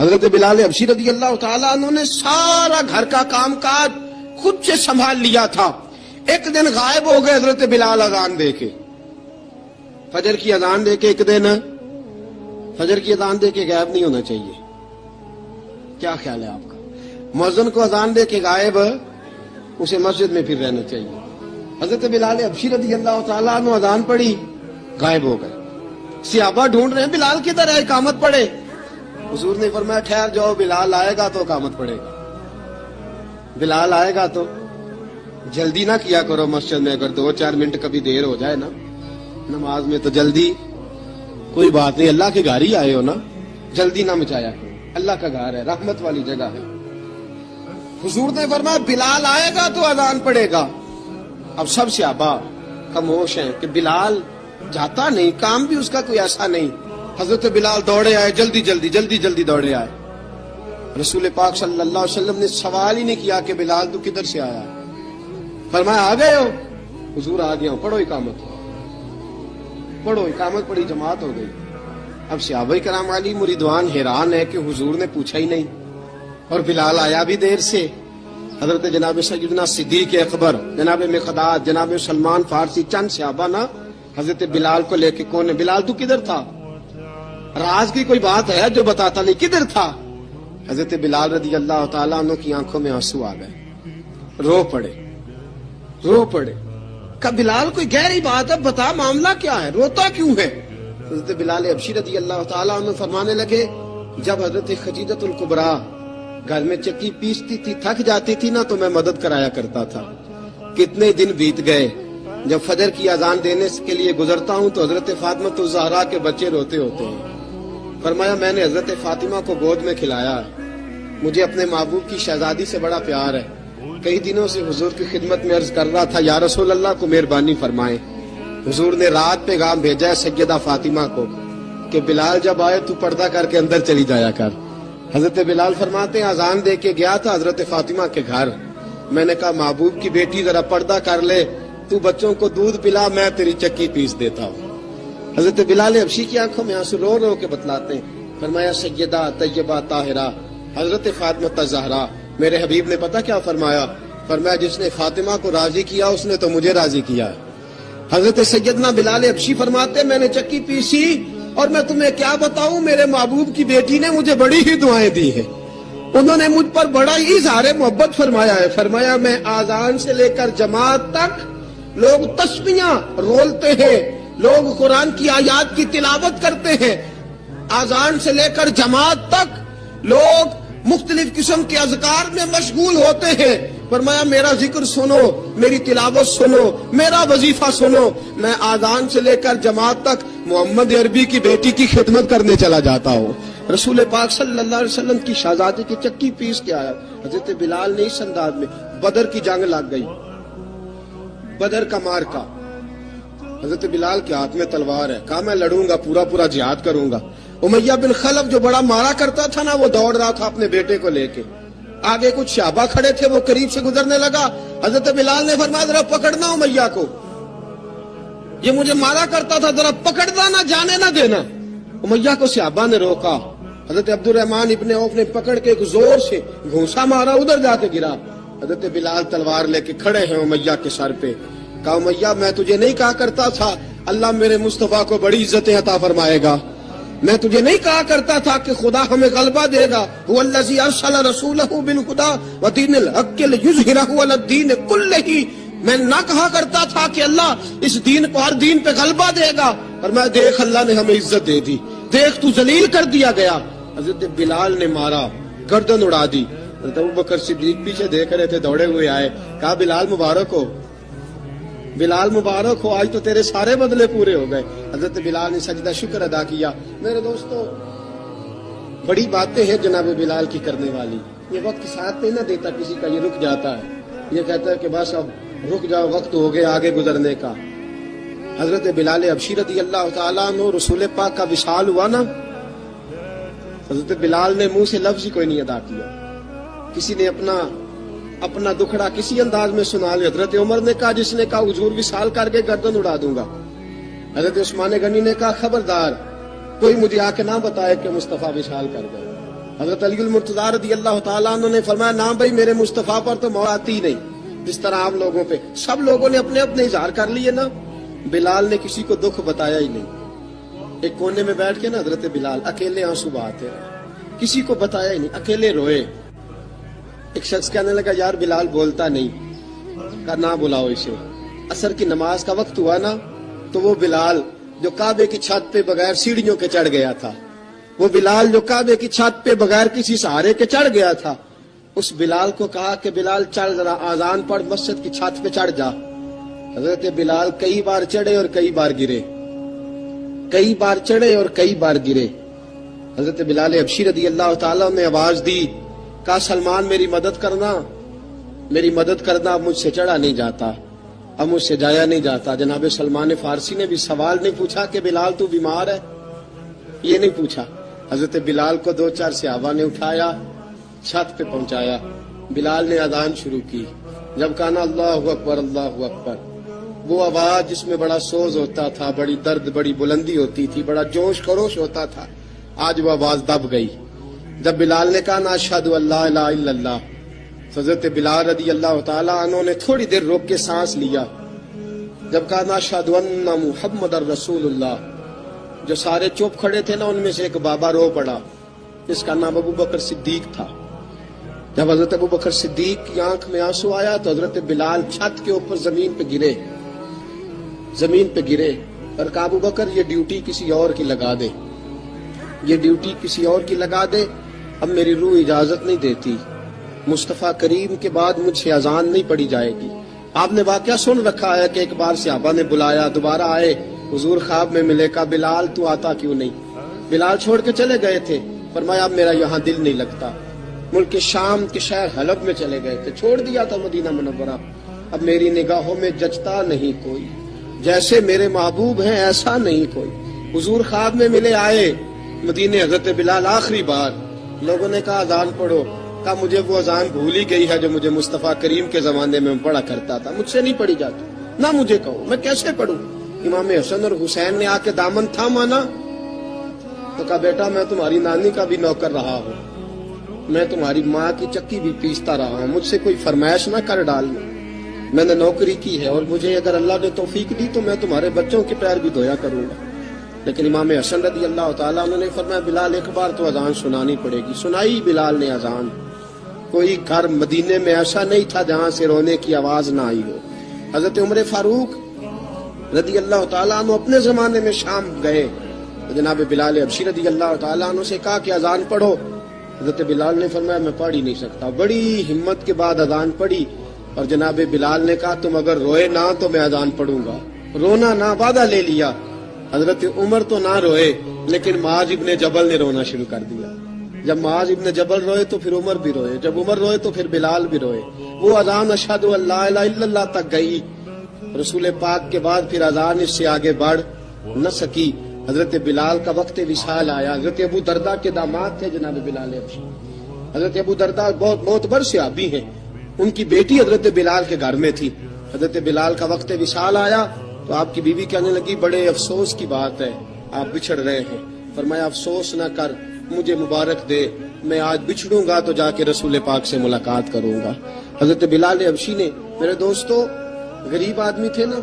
حضرت بلال حبشی رضی اللہ تعالیٰ عنہ نے سارا گھر کا کام کاج خود سے سنبھال لیا تھا. ایک دن غائب ہو گئے حضرت بلال اذان دے کے, فجر کی اذان دے کے. ایک دن فجر کی اذان دے کے غائب نہیں ہونا چاہیے. کیا خیال ہے آپ کا؟ مؤذن کو اذان دے کے غائب, اسے مسجد میں پھر رہنا چاہیے. حضرت بلال حبشی رضی اللہ تعالیٰ عنہ اذان پڑھی, غائب ہو گئے. صحابہ ڈھونڈ رہے ہیں بلال کدھر ہے, اقامت پڑھے. حضور نے فرمایا ٹھہر جاؤ, بلال آئے گا تو اقامت پڑھے گا. بلال آئے گا تو جلدی نہ کیا کرو مسجد میں. اگر 2-4 منٹ کبھی دیر ہو جائے نا نماز میں تو جلدی کوئی بات نہیں, اللہ کے گھر ہی آئے ہو نا, جلدی نہ مچایا کرو. اللہ کا گھر ہے, رحمت والی جگہ ہے. حضور نے فرمایا بلال آئے گا تو اذان پڑھے گا. اب سب صحابہ خاموش ہیں کہ بلال جاتا نہیں, کام بھی اس کا کوئی ایسا نہیں. حضرت بلال دوڑے آئے, جلدی دوڑے آئے. رسول پاک صلی اللہ علیہ وسلم نے سوال ہی نہیں کیا کہ بلال تو کدھر سے آیا. فرمایا آ گئے ہو؟ حضور آ گیا ہوں. پڑھو اقامت, پڑھو اقامت. پڑھی, جماعت ہو گئی. اب صحابہ کرام علیہم رضوان حیران ہے کہ حضور نے پوچھا ہی نہیں اور بلال آیا بھی دیر سے. حضرت جناب سیدنا صدیق اکبر, جناب مقداد, جناب سلمان فارسی, چند صحابہ نا حضرت بلال کو لے کے, کون ہے بلال, تو کدھر تھا؟ راز کی کوئی بات ہے جو بتاتا نہیں, کدھر تھا؟ حضرت بلال رضی اللہ تعالیٰ عنہ کی آنکھوں میں آنسو آ گئے, رو پڑے. کہ بلال کوئی گہری بات ہے, بتا معاملہ کیا ہے, روتا کیوں ہے؟ حضرت بلال حبشی رضی اللہ تعالیٰ عنہ فرمانے لگے جب حضرت خدیجۃ الکبریٰ گھر میں چکی پیستی تھی, تھک جاتی تھی نا, تو میں مدد کرایا کرتا تھا. کتنے دن بیت گئے, جب فجر کی اذان دینے کے لیے گزرتا ہوں تو حضرت فاطمہ الزہرا کے بچے روتے ہوتے ہیں. فرمایا میں نے حضرت فاطمہ کو گود میں کھلایا ہے, مجھے اپنے محبوب کی شہزادی سے بڑا پیار ہے. کئی دنوں سے حضور کی خدمت میں عرض کر رہا تھا یا رسول اللہ کو مہربانی فرمائیں. حضور نے رات پیغام بھیجا ہے سیدہ فاطمہ کو کہ بلال جب آئے تو پردہ کر کے اندر چلی جایا کر. حضرت بلال فرماتے ہیں اذان دے کے گیا تھا حضرت فاطمہ کے گھر, میں نے کہا محبوب کی بیٹی ذرا پردہ کر لے, تو بچوں کو دودھ پلا, میں تیری چکی پیس دیتا ہوں. حضرت بلال حبشی کی آنکھوں میں آنسو رو رو کے بتلاتے ہیں. فرمایا سیدہ طیبہ طاہرہ حضرت فاطمہ الزہرا, میرے حبیب نے پتہ کیا فرمایا؟ فرمایا جس نے فاطمہ کو راضی کیا اس نے تو مجھے راضی کیا ہے. حضرت سیدنا بلال حبشی فرماتے میں نے چکی پیسی اور میں تمہیں کیا بتاؤں, میرے محبوب کی بیٹی نے مجھے بڑی ہی دعائیں دی ہیں, انہوں نے مجھ پر بڑا ہی اظہار محبت فرمایا ہے. فرمایا میں آذان سے لے کر جماعت تک لوگ تسبیحاں رولتے ہیں, لوگ قرآن کی آیات کی تلاوت کرتے ہیں, آذان سے لے کر جماعت تک لوگ مختلف قسم کے اذکار میں مشغول ہوتے ہیں. فرمایا میرا ذکر سنو, میری تلاوت سنو, میرا وظیفہ سنو. میں آذان سے لے کر جماعت تک محمد عربی کی بیٹی کی خدمت کرنے چلا جاتا ہوں. رسول پاک صلی اللہ علیہ وسلم کی شہزادی کی چکی پیس کے آیا. حضرت بلال نے اس انداز میں, بدر کی جنگ لگ گئی, بدر کا مارکا, حضرت بلال کے ہاتھ میں تلوار ہے, کہا میں لڑوں گا, پورا جہاد کروں گا. امیہ بن خلف جو بڑا مارا کرتا تھا نا, وہ دوڑ رہا تھا اپنے بیٹے کو لے کے. آگے کچھ صحابہ کھڑے تھے, وہ قریب سے گزرنے لگا. حضرت بلال نے فرمایا ذرا پکڑنا امیہ کو, یہ مجھے مارا کرتا تھا, ذرا پکڑنا, نہ جانے نہ دینا. امیہ کو صحابہ نے روکا. حضرت عبد الرحمن ابن عوف نے پکڑ کے ایک زور سے گھونسا مارا, ادھر جا کے گرا. حضرت بلال تلوار لے کے کھڑے ہیں امیہ کے سر پہ. کہا امیہ میں تجھے نہیں کہا کرتا تھا اللہ میرے مصطفیٰ کو بڑی عزتیں عطا فرمائے گا؟ میں تجھے نہیں کہا کرتا تھا کہ خدا ہمیں غلبہ دے گا؟ هو الذی ارسل رسولہ بالہدی ودین الحق لیظہرہ علی الدین کلہ. میں نہ کہا کرتا تھا کہ اللہ اس دین کو ہر دین پہ غلبہ دے گا, اور میں دیکھ اللہ نے ہمیں عزت دے دی, دیکھ تو ذلیل کر دیا گیا. حضرت بلال نے مارا, گردن اڑا دی. حضرت ابوبکر صدیق پیچھے دیکھ رہے تھے, دوڑے ہوئے آئے, کہا بلال مبارک ہو, بلال مبارک ہو, آج تو تیرے سارے بدلے پورے ہو گئے. حضرت بلال نے سجدہ شکر ادا کیا. میرے دوستو بڑی باتیں ہیں جناب بلال کی کرنے والی. یہ وقت ساتھ نہیں نہ دیتا کسی کا, یہ رک جاتا ہے, یہ کہتا ہے کہ بس اب رک جاؤ, وقت ہو گیا آگے گزرنے کا. حضرت بلال حبشی رضی اللہ تعالیٰ عنہ رسول پاک کا وصال ہوا نا, حضرت بلال نے منہ سے لفظ ہی کوئی نہیں ادا کیا. کسی نے اپنا دکھڑا کسی انداز میں سنا لیا. حضرت عمر نے کہا, جس نے کہا حضور وصال کر کے گردن اڑا دوں گا. حضرت عثمان غنی نے کہا خبردار کوئی مجھے آ کے نہ بتائے کہ مصطفیٰ وصال کر گئے. حضرت علی المرتضیٰ رضی اللہ تعالیٰ عنہ نے فرمایا نہ بھائی میرے مصطفیٰ پر تو موت آتی ہی نہیں جس طرح آپ لوگوں پہ. سب لوگوں نے اپنے اپنے اظہار کر لیے نا. بلال نے کسی کو دکھ بتایا ہی نہیں. ایک کونے میں بیٹھ کے نا حضرت بلال اکیلے آنسو بہاتے رہے, کسی کو بتایا ہی نہیں, اکیلے روئے. ایک شخص کہنے لگا یار بلال بولتا نہیں, کہا نہ بلاؤ اسے. عصر کی نماز کا وقت ہوا نا تو وہ بلال جو کعبے کی چھت پہ بغیر سیڑھیوں کے چڑھ گیا تھا, وہ بلال جو کعبے کی چھت پہ بغیر کسی سہارے کے چڑھ گیا تھا, اس بلال کو کہا کہ بلال چڑھ ذرا آذان پڑھ مسجد کی چھت پہ چڑھ جا. حضرت بلال کئی بار چڑھے اور کئی بار گرے, کئی بار چڑھے اور کئی بار گرے. حضرت بلال حبشی رضی اللہ تعالیٰ نے آواز دی, کہا سلمان میری مدد کرنا, میری مدد کرنا, اب مجھ سے چڑھا نہیں جاتا, اب مجھ سے جایا نہیں جاتا. جناب سلمان فارسی نے بھی سوال نہیں پوچھا کہ بلال تو بیمار ہے, یہ نہیں پوچھا. حضرت بلال کو 2-4 صحابہ نے اٹھایا, چھت پہ پہنچایا. بلال نے اذان شروع کی. جب کہا نا اللہ اکبر اللہ اکبر, وہ آواز جس میں بڑا سوز ہوتا تھا, بڑی درد, بڑی بلندی ہوتی تھی, بڑا جوش خروش ہوتا تھا, آج وہ آواز دب گئی. جب بلال نے کہا نا اشہد ان لا الہ الا اللہ, حضرت بلال رضی اللہ تعالیٰ عنہ نے تھوڑی دیر روک کے سانس لیا. جب کہا نا اشہد ان محمد رسول اللہ, جو سارے چپ کھڑے تھے نا ان میں سے ایک بابا رو پڑا, جس کا نام ابو بکر صدیق تھا. جب حضرت ابو بکر صدیق کی آنکھ میں آنسو آیا تو حضرت بلال چھت کے اوپر زمین پہ گرے, زمین پہ گرے اور کہا ابو بکر یہ ڈیوٹی کسی اور کی لگا دے, یہ ڈیوٹی کسی اور کی لگا دے, اب میری روح اجازت نہیں دیتی, مصطفیٰ کریم کے بعد مجھ سے اذان نہیں پڑھی جائے گی. آپ نے واقعہ سن رکھا ہے کہ ایک بار صحابہ نے بلایا, دوبارہ آئے, حضور خواب میں ملے, کہا بلال تو آتا کیوں نہیں. بلال چھوڑ کے چلے گئے تھے, فرمایا اب میرا یہاں دل نہیں لگتا. ملک شام کے شہر حلب میں چلے گئے تھے, چھوڑ دیا تھا مدینہ منورہ, اب میری نگاہوں میں جچتا نہیں کوئی, جیسے میرے محبوب ہیں ایسا نہیں کوئی. حضور خواب میں ملے, آئے مدینے, حضرت بلال آخری بار. لوگوں نے کہا اذان پڑھو, کہا مجھے وہ اذان بھول ہی گئی ہے جو مجھے مصطفیٰ کریم کے زمانے میں پڑھا کرتا تھا, مجھ سے نہیں پڑھی جاتی, نہ مجھے کہو میں کیسے پڑھوں. امام حسن اور حسین نے آ کے دامن تھاما نا تو کہا بیٹا میں تمہاری نانی کا بھی نوکر رہا ہوں, میں تمہاری ماں کی چکی بھی پیستا رہا ہوں, مجھ سے کوئی فرمائش نہ کر ڈالنا, میں نے نوکری کی ہے اور مجھے اگر اللہ نے توفیق دی تو میں تمہارے بچوں کے پیر بھی دھویا کروں گا. لیکن امام حسن رضی اللہ تعالیٰ انہوں نے فرمایا بلال ایک بار تو اذان سنانی پڑے گی. سنائی بلال نے اذان. کوئی گھر مدینے میں ایسا نہیں تھا جہاں سے رونے کی آواز نہ آئی ہو. حضرت عمر فاروق رضی اللہ تعالیٰ عنہ اپنے زمانے میں شام گئے, جناب بلال حبشی رضی اللہ تعالیٰ عنہ سے کہا کہ اذان پڑھو. حضرت بلال نے فرمایا میں پڑھ ہی نہیں سکتا. بڑی ہمت کے بعد اذان پڑھی اور جناب بلال نے کہا تم اگر روئے نہ تو میں اذان پڑھوں گا. رونا نہ, وعدہ لے لیا. حضرت عمر تو نہ روئے لیکن معاذ ابن جبل نے رونا شروع کر دیا. جب معاذ ابن جبل روئے تو پھر عمر بھی روئے, جب عمر روئے تو پھر بلال بھی روئے. وہ اذان اشہد ان لا الہ الا اللہ تک گئی. رسول پاک کے بعد پھر اذان اس سے آگے بڑھ نہ سکی. حضرت بلال کا وقت وصال آیا. حضرت ابو درداء کے داماد تھے جناب بلال حبشی. حضرت ابو درداء بہت معتبر صحابی ہیں, ان کی بیٹی حضرت بلال کے گھر میں تھی. حضرت بلال کا وقت وصال آیا تو آپ کی بیوی کہنے لگی بڑے افسوس کی بات ہے, آپ بچھڑ رہے ہیں. فرمایا افسوس نہ کر, مجھے مبارک دے, میں آج بچھڑوں گا تو جا کے رسول پاک سے ملاقات کروں گا. حضرت بلال حبشی نے, میرے دوستو غریب آدمی تھے نا,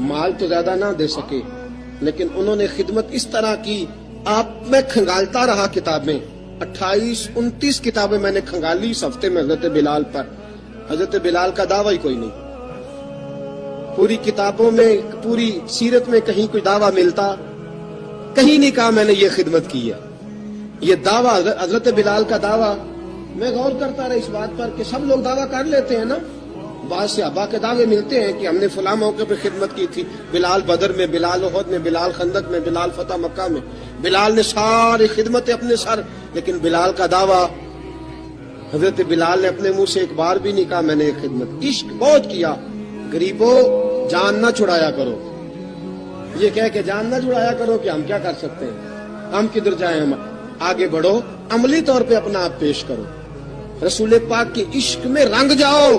مال تو زیادہ نہ دے سکے لیکن انہوں نے خدمت اس طرح کی. آپ میں کھنگالتا رہا کتابیں, 28-29 کتابیں میں نے کھنگالی اس ہفتے میں حضرت بلال پر. حضرت بلال کا دعویٰ ہی کوئی نہیں. پوری کتابوں میں, پوری سیرت میں کہیں کوئی دعویٰ ملتا, کہیں نہیں کہا میں نے یہ خدمت کی ہے. یہ دعویٰ حضرت بلال کا دعویٰ, میں غور کرتا رہا اس بات پر کہ سب لوگ دعویٰ کر لیتے ہیں نا. بعض صحابہ کے دعوے ملتے ہیں کہ ہم نے فلاں موقع پہ خدمت کی تھی, بلال بدر میں, بلال احد میں, بلال خندق میں, بلال فتح مکہ میں, بلال نے ساری خدمتیں اپنے سر. لیکن بلال کا دعویٰ, حضرت بلال نے اپنے منہ سے ایک بار بھی نہیں کہا میں نے یہ خدمت. عشق بہت کیا. غریبوں جان نہ چھڑایا کرو, یہ کہہ کہ جان نہ چھڑایا کرو کہ ہم کیا کر سکتے ہیں, ہم کدھر جائیں, ہم آگے بڑھو, عملی طور پہ اپنا آپ پیش کرو, رسول پاک کے عشق میں رنگ جاؤ.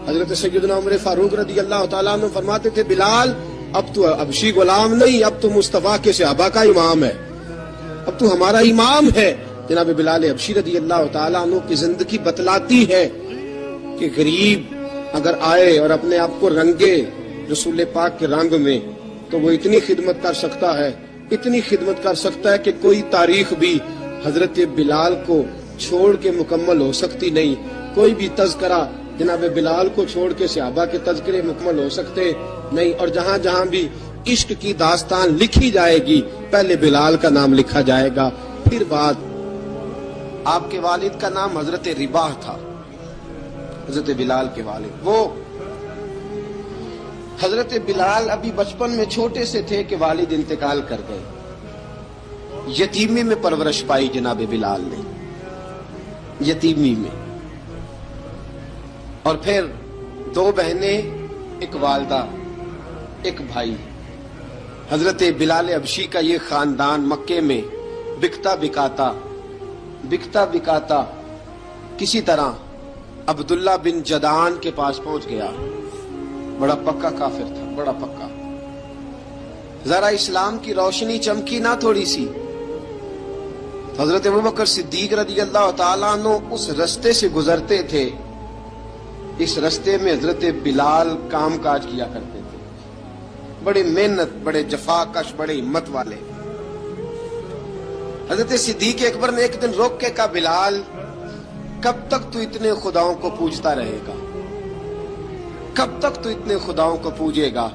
حضرت سیدنا عمر فاروق رضی اللہ تعالیٰ عنہ فرماتے تھے بلال اب تو حبشی غلام نہیں, اب تو مصطفیٰ کے صحابہ کا امام ہے. اب تو ہمارا امام ہے. جناب بلال حبشی رضی اللہ تعالیٰ عنہ کی زندگی بتلاتی ہے کہ غریب اگر آئے اور اپنے آپ کو رنگے رسول پاک کے رنگ میں تو وہ اتنی خدمت کر سکتا ہے، اتنی خدمت کر سکتا ہے کہ کوئی تاریخ بھی حضرت بلال کو چھوڑ کے مکمل ہو سکتی نہیں. کوئی بھی تذکرہ جناب بلال کو چھوڑ کے صحابہ کے تذکرے مکمل ہو سکتے نہیں. اور جہاں جہاں بھی عشق کی داستان لکھی جائے گی پہلے بلال کا نام لکھا جائے گا، پھر بعد. آپ کے والد کا نام حضرت رباح تھا، حضرت بلال کے والد. وہ حضرت بلال ابھی بچپن میں چھوٹے سے تھے کہ والد انتقال کر گئے. یتیمی میں پرورش پائی جناب بلال نے، یتیمی میں. اور پھر 2 بہنیں، ایک والدہ، ایک بھائی. حضرت بلال حبشی کا یہ خاندان مکے میں بکتا بکاتا کسی طرح عبداللہ بن جدعان کے پاس پہنچ گیا. بڑا پکا کافر تھا، بڑا پکا. ذرا اسلام کی روشنی چمکی نہ تھوڑی سی. حضرت ابوبکر صدیق رضی اللہ تعالیٰ عنہ اس رستے سے گزرتے تھے. اس رستے میں حضرت بلال کام کاج کیا کرتے تھے، بڑے محنت، بڑے جفاکش، بڑے ہمت والے. حضرت صدیق اکبر نے ایک دن روک کے کہا، بلال کب تک تو اتنے خداؤں کو پوجتا رہے گا؟ کب تک تو اتنے خداؤں کو پوجے گا،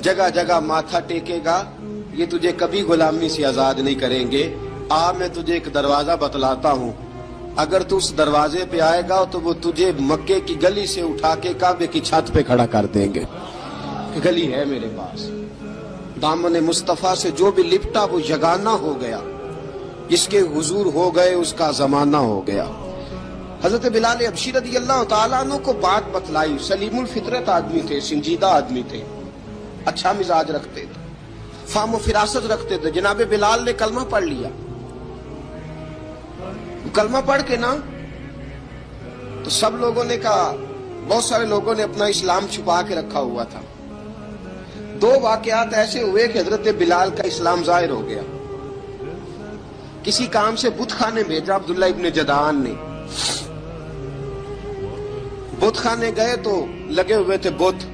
جگہ جگہ ماتھا ٹیکے گا؟ یہ تجھے کبھی غلامی سے آزاد نہیں کریں گے. میں تجھے ایک دروازہ بتلاتا ہوں، اگر تو اس دروازے پہ آئے گا تو وہ تجھے مکے کی گلی سے اٹھا کے کعبے کی چھت پہ کھڑا کر دیں گے. گلی ہے میرے پاس، دامن مصطفیٰ سے جو بھی لپٹا وہ یگانہ ہو گیا، جس کے حضور ہو گئے اس کا زمانہ ہو گیا. حضرت بلال حبشی رضی اللہ تعالیٰ عنہ کو بات بتلائی. سلیم الفطرت آدمی تھے، سنجیدہ آدمی تھے، اچھا مزاج رکھتے تھے، فہم و فراست رکھتے تھے. جناب بلال نے کلمہ پڑھ لیا. کلمہ پڑھ کے نا تو سب لوگوں نے کہا، بہت سارے لوگوں نے اپنا اسلام چھپا کے رکھا ہوا تھا. 2 واقعات ایسے ہوئے کہ حضرت بلال کا اسلام ظاہر ہو گیا. کسی کام سے بت خانے بھیجا عبداللہ ابن جدعان نے. بت خانے گئے تو لگے ہوئے تھے بت،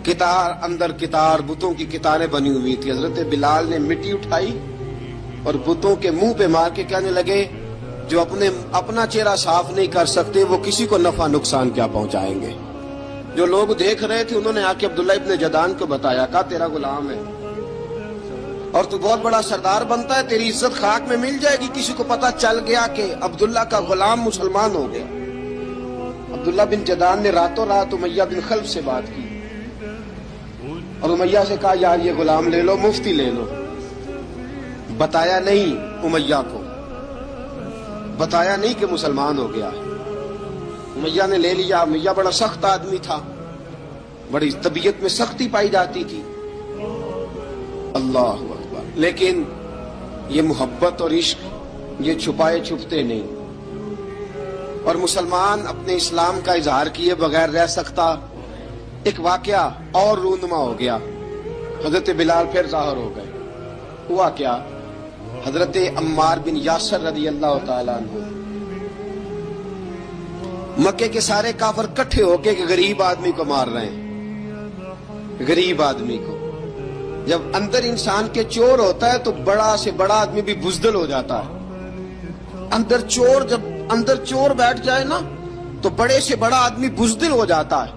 کتار اندر کتار، بتوں کی کتاریں بنی ہوئی تھی. حضرت بلال نے مٹی اٹھائی اور بتوں کے منہ پہ مار کے کہنے لگے، جو اپنا چہرہ صاف نہیں کر سکتے وہ کسی کو نفع نقصان کیا پہنچائیں گے. جو لوگ دیکھ رہے تھے انہوں نے آ کے عبداللہ ابن جدعان کو بتایا، کہا تیرا غلام ہے اور تو بہت بڑا سردار بنتا ہے، تیری عزت خاک میں مل جائے گی. کسی کو پتا چل گیا کہ عبداللہ کا غلام مسلمان ہو گیا. عبداللہ بن جدعان نے راتوں رات امیہ بن خلف سے بات کی اور امیہ سے کہا، یار یہ غلام لے لو، مفتی لے لو. بتایا نہیں امیہ کو، بتایا نہیں کہ مسلمان ہو گیا. امیہ نے لے لیا. امیہ بڑا سخت آدمی تھا، بڑی طبیعت میں سختی پائی جاتی تھی. اللہ اکبر. لیکن یہ محبت اور عشق یہ چھپائے چھپتے نہیں، اور مسلمان اپنے اسلام کا اظہار کیے بغیر رہ سکتا. ایک واقعہ اور رونما ہو گیا. حضرت بلال پھر ظاہر ہو گئے. ہوا کیا؟ حضرت عمار بن یاسر رضی اللہ تعالیٰ عنہ، مکے کے سارے کافر کٹھے ہو کے غریب آدمی کو مار رہے ہیں. غریب آدمی کو جب اندر انسان کے چور ہوتا ہے تو بڑا سے بڑا آدمی بھی بزدل ہو جاتا ہے. جب اندر چور بیٹھ جائے نا تو بڑے سے بڑا آدمی بزدل ہو جاتا ہے،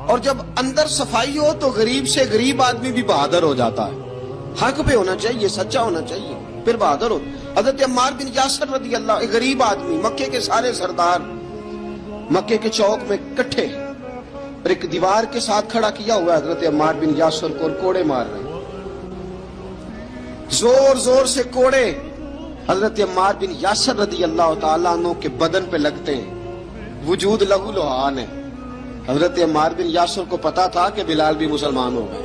اور جب اندر صفائی ہو تو غریب سے غریب آدمی بھی بہادر ہو جاتا ہے. حق پہ ہونا چاہیے، سچا ہونا چاہیے، پھر بہادر ہو. حضرت عمار بن یاسر رضی اللہ، ایک غریب آدمی، مکے کے سارے سردار مکے کے چوک میں کٹھے اور ایک دیوار کے ساتھ کھڑا کیا ہوا ہے حضرت عمار بن یاسر کو، اور کوڑے مار رہے ہیں. زور زور سے کوڑے حضرت عمار بن یاسر رضی اللہ تعالیٰ عنہ کے بدن پہ لگتے ہیں. وجود لہو لہان ہے. حضرت عمار بن یاسر کو پتا تھا کہ بلال بھی مسلمان ہو گئے،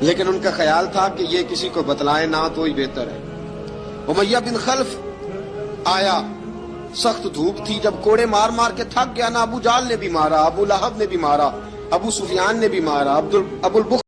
لیکن ان کا خیال تھا کہ یہ کسی کو بتلائے نہ تو ہی بہتر ہے. امیہ بن خلف آیا، سخت دھوپ تھی. جب کوڑے مار مار کے تھک گیا نا، ابو جال نے بھی مارا، ابو لہب نے بھی مارا، ابو سفیان نے بھی مارا، ابو البخ